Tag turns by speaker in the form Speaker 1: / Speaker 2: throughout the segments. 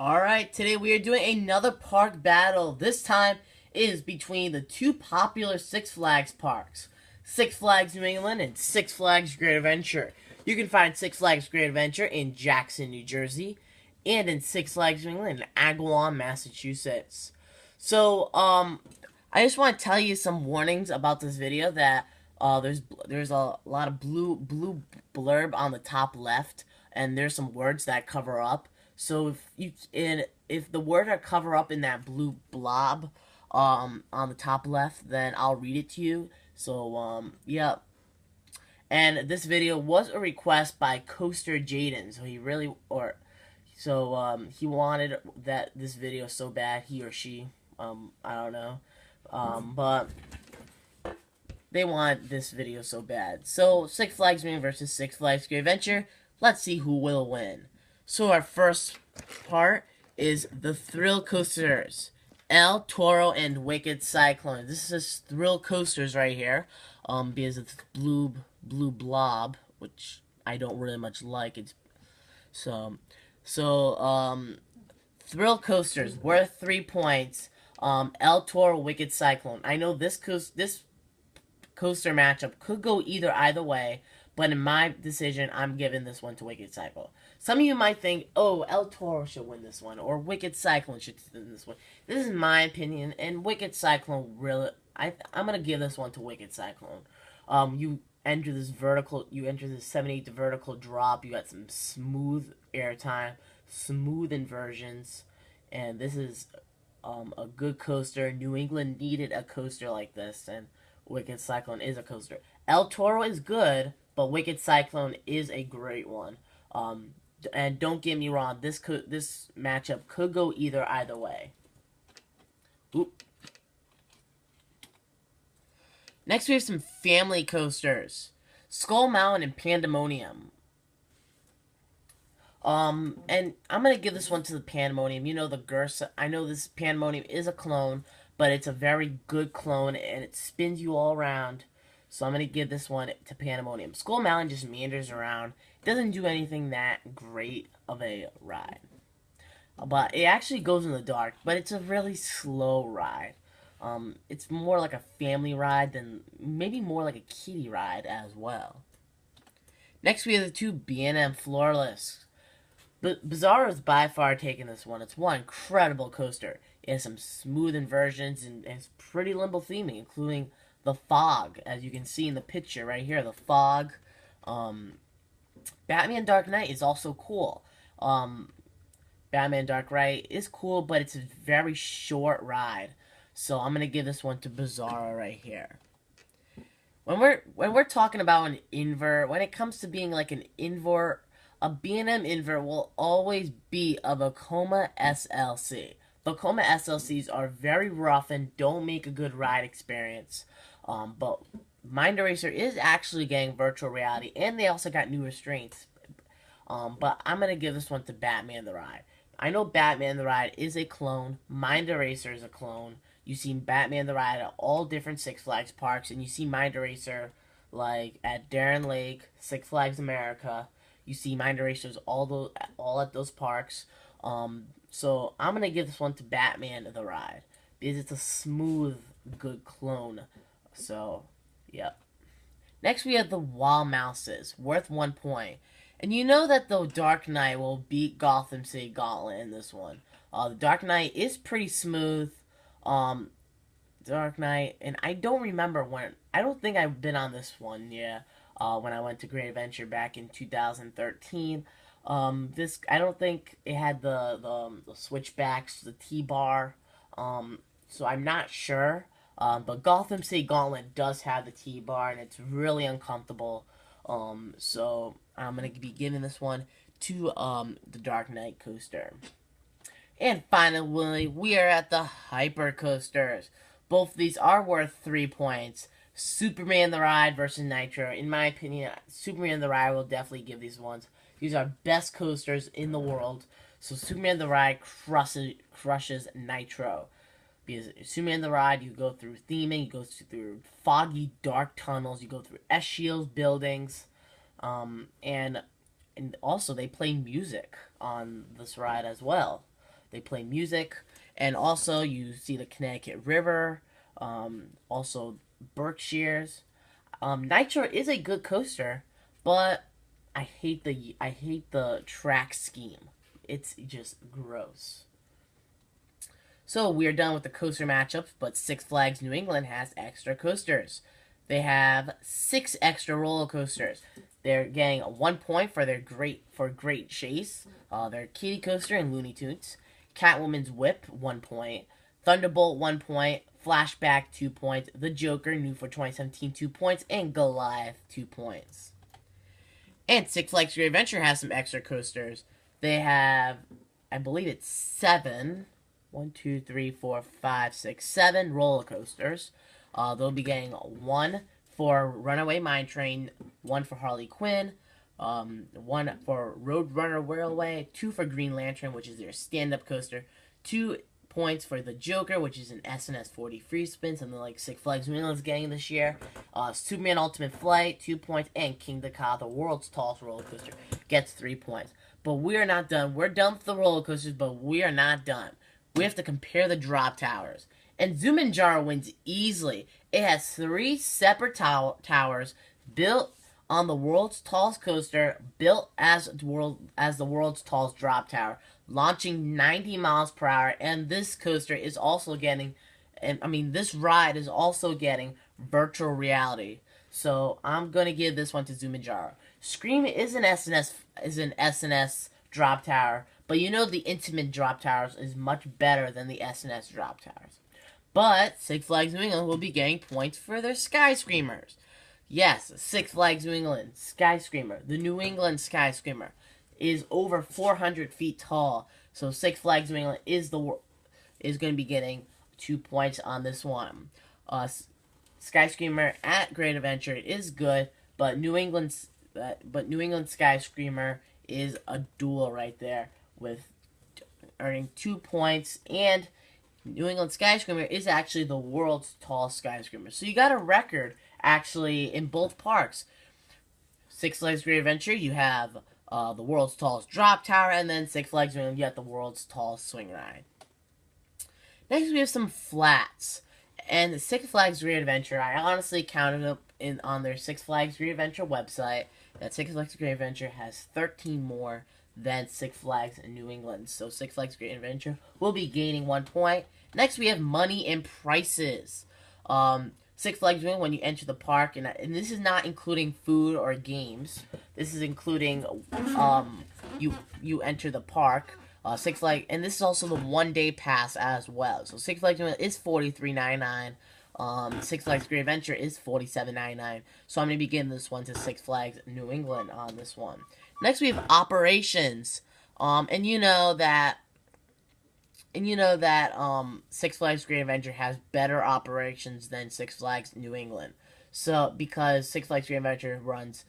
Speaker 1: Alright, today we are doing another park battle. This time is between the two popular Six Flags parks. Six Flags New England and Six Flags Great Adventure. You can find Six Flags Great Adventure in Jackson, New Jersey, and in Six Flags New England in Agawam, Massachusetts. So, I just want to tell you some warnings about this video that there's a lot of blue blurb on the top left, and there's some words that cover up. So if the word are cover up in that blue blob on the top left, then I'll read it to you. So yeah. And this video was a request by Coaster Jaiden. He wanted this video so bad, he or she, I don't know. But they want this video so bad. So Six Flags New versus Six Flags Great Adventure. Let's see who will win. So our first part is the thrill coasters, El Toro and Wicked Cyclone. This is thrill coasters right here, because it's blue blob, which I don't really much like. It's thrill coasters worth 3 points. El Toro Wicked Cyclone. I know this coaster matchup could go either way, but in my decision, I'm giving this one to Wicked Cyclone. Some of you might think, oh, El Toro should win this one, or Wicked Cyclone should win this one. This is my opinion, and Wicked Cyclone really, I'm gonna give this one to Wicked Cyclone. You enter this 78 vertical drop. You got some smooth airtime, smooth inversions, and this is a good coaster. New England needed a coaster like this, and Wicked Cyclone is a coaster. El Toro is good, but Wicked Cyclone is a great one. And don't get me wrong, this matchup could go either way. Oop. Next we have some family coasters. Skull Mountain and Pandemonium. And I'm gonna give this one to the Pandemonium. You know, the Gersa. I know this Pandemonium is a clone, but it's a very good clone, and it spins you all around. So I'm going to give this one to Pandemonium. Skull Mountain just meanders around. It doesn't do anything that great of a ride. But it actually goes in the dark, but it's a really slow ride. It's more like a family ride than maybe more like a kiddie ride as well. Next we have the two B&M Floorless. Bizarro is by far taking this one. It's one incredible coaster. It has some smooth inversions and has pretty limbo theming, including the fog, as you can see in the picture right here. The fog. Batman Dark Knight is also cool. Batman Dark Knight is cool, but it's a very short ride. So I'm gonna give this one to Bizarro right here. When we're talking about an invert, when it comes to being like an invert, a B&M invert will always be a Vekoma SLC. Vekoma SLCs are very rough and don't make a good ride experience. But Mind Eraser is actually getting virtual reality, and they also got new restraints. But I'm going to give this one to Batman the Ride. I know Batman the Ride is a clone. Mind Eraser is a clone. You've seen Batman the Ride at all different Six Flags parks, and you see Mind Eraser like at Darren Lake, Six Flags America. You see Mind Erasers all at those parks. So I'm going to give this one to Batman the Ride, because it's a smooth, good clone. So, yep. Next we have the Wall Mouses, worth 1 point. And you know that the Dark Knight will beat Gotham City Gauntlet in this one. The Dark Knight is pretty smooth. Dark Knight, and I don't remember when. I don't think I've been on this one, yeah. When I went to Great Adventure back in 2013. I don't think it had the switchbacks, the T-bar. So I'm not sure. But Gotham City Gauntlet does have the T-bar, and it's really uncomfortable. So I'm going to be giving this one to the Dark Knight coaster. And finally, we are at the Hyper Coasters. Both of these are worth 3 points. Superman the Ride versus Nitro. In my opinion, Superman the Ride will definitely give these ones. These are best coasters in the world. So Superman the Ride crushes Nitro. Because Superman the Ride, you go through theming, you go through foggy, dark tunnels, you go through S-Shields buildings, and also they play music on this ride as well. They play music, and also you see the Connecticut River, also Berkshires. Nitro is a good coaster, but I hate the track scheme. It's just gross. So we are done with the coaster matchups, but Six Flags New England has extra coasters. They have 6 extra roller coasters. They're getting 1 point for their great chase. Their Kitty Coaster and Looney Tunes, Catwoman's Whip 1 point, Thunderbolt 1 point, Flashback 2 points, The Joker new for 2017 2 points, and Goliath 2 points. And Six Flags Great Adventure has some extra coasters. They have, I believe it's 7. 1, 2, 3, 4, 5, 6, 7 roller coasters. They'll be getting 1 for Runaway Mine Train, 1 for Harley Quinn, 1 for Roadrunner Railway, 2 for Green Lantern, which is their stand-up coaster, 2 points for the Joker, which is an SNS 40 free spin, something like Six Flags New England's getting this year. Superman Ultimate Flight, 2 points, and King Ka, the world's tallest roller coaster, gets 3 points. But we are not done. We're done with the roller coasters, but we are not done. We have to compare the drop towers. And Zumanjaro wins easily. It has 3 separate towers built on the world's tallest coaster, built as the world's tallest drop tower, launching 90 miles per hour. And this coaster is also getting, this ride is also getting virtual reality. So I'm gonna give this one to Zumanjaro. Scream is an SNS drop tower, but you know the Intamin drop towers is much better than the SNS drop towers. But Six Flags New England will be getting points for their Sky Screamers. Yes, Six Flags New England Sky Screamer. The New England Sky Screamer is over 400 feet tall. So Six Flags New England is going to be getting 2 points on this one. Sky Screamer at Great Adventure is good, but New England Sky Screamer is a duel right there, with earning 2 points, and New England Skyscraper is actually the world's tallest skyscraper. So you got a record, actually, in both parks. Six Flags Great Adventure, you have the world's tallest drop tower, and then Six Flags New England, you have the world's tallest swing ride. Next, we have some flats. And the Six Flags Great Adventure, I honestly counted up on their Six Flags Great Adventure website that Six Flags Great Adventure has 13 more than Six Flags in New England. So Six Flags Great Adventure will be gaining 1 point. Next, we have money and prices. Six Flags New England, when you enter the park, and this is not including food or games. This is including you enter the park. Six Flags, and this is also the 1-day pass as well. So Six Flags New England is $43.99. Six Flags Great Adventure is $47.99. So I'm going to be giving this one to Six Flags New England on this one. Next, we have operations. And you know that Six Flags Great Adventure has better operations than Six Flags New England. So because Six Flags Great Adventure runs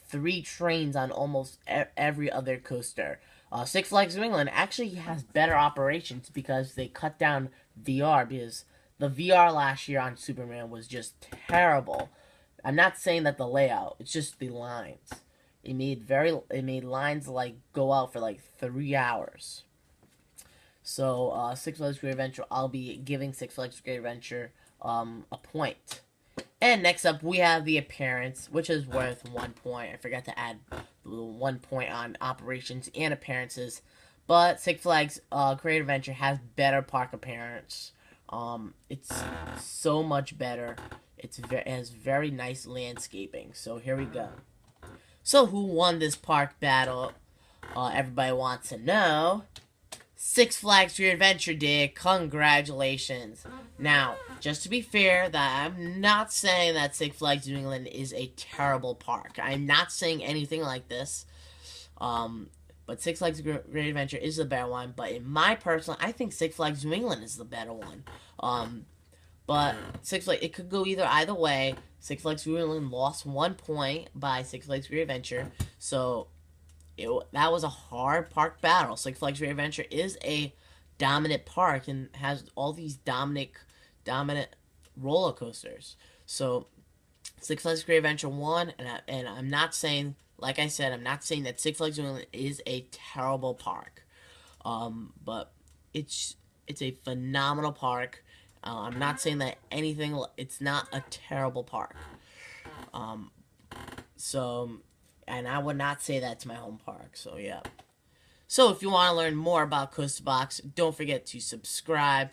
Speaker 1: 3 trains on almost every other coaster. Six Flags New England actually has better operations because they cut down VR, because the VR last year on Superman was just terrible. I'm not saying that the layout, it's just the lines. It made lines like go out for like 3 hours. So Six Flags Great Adventure, I'll be giving Six Flags Great Adventure a point. And next up, we have the appearance, which is worth 1 point. I forgot to add 1 point on operations and appearances. But Six Flags Great Adventure has better park appearance. It's so much better. It has very nice landscaping. So here we go. So who won this park battle? Everybody wants to know. Six Flags Great Adventure did. Congratulations. Now, just to be fair, that I'm not saying that Six Flags New England is a terrible park. I'm not saying anything like this. But Six Flags Great Adventure is the better one. But in my personal, I think Six Flags New England is the better one. But Six Flags, it could go either way. Six Flags New England lost 1 point by Six Flags Great Adventure. So that was a hard park battle. Six Flags Great Adventure is a dominant park and has all these dominant roller coasters. So Six Flags Great Adventure won, and I'm not saying, like I said, I'm not saying that Six Flags New England is a terrible park. But it's a phenomenal park. I'm not saying that anything. It's not a terrible park. Um, so, and I would not say that's my home park. So yeah. So if you want to learn more about Coaster Box, don't forget to subscribe.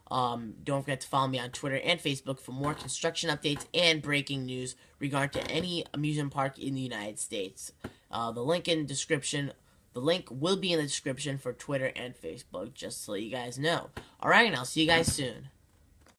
Speaker 1: Don't forget to follow me on Twitter and Facebook for more construction updates and breaking news regarding to any amusement park in the United States. The link in the description. The link will be in the description for Twitter and Facebook, just to let you guys know. Alright, and I'll see you guys soon.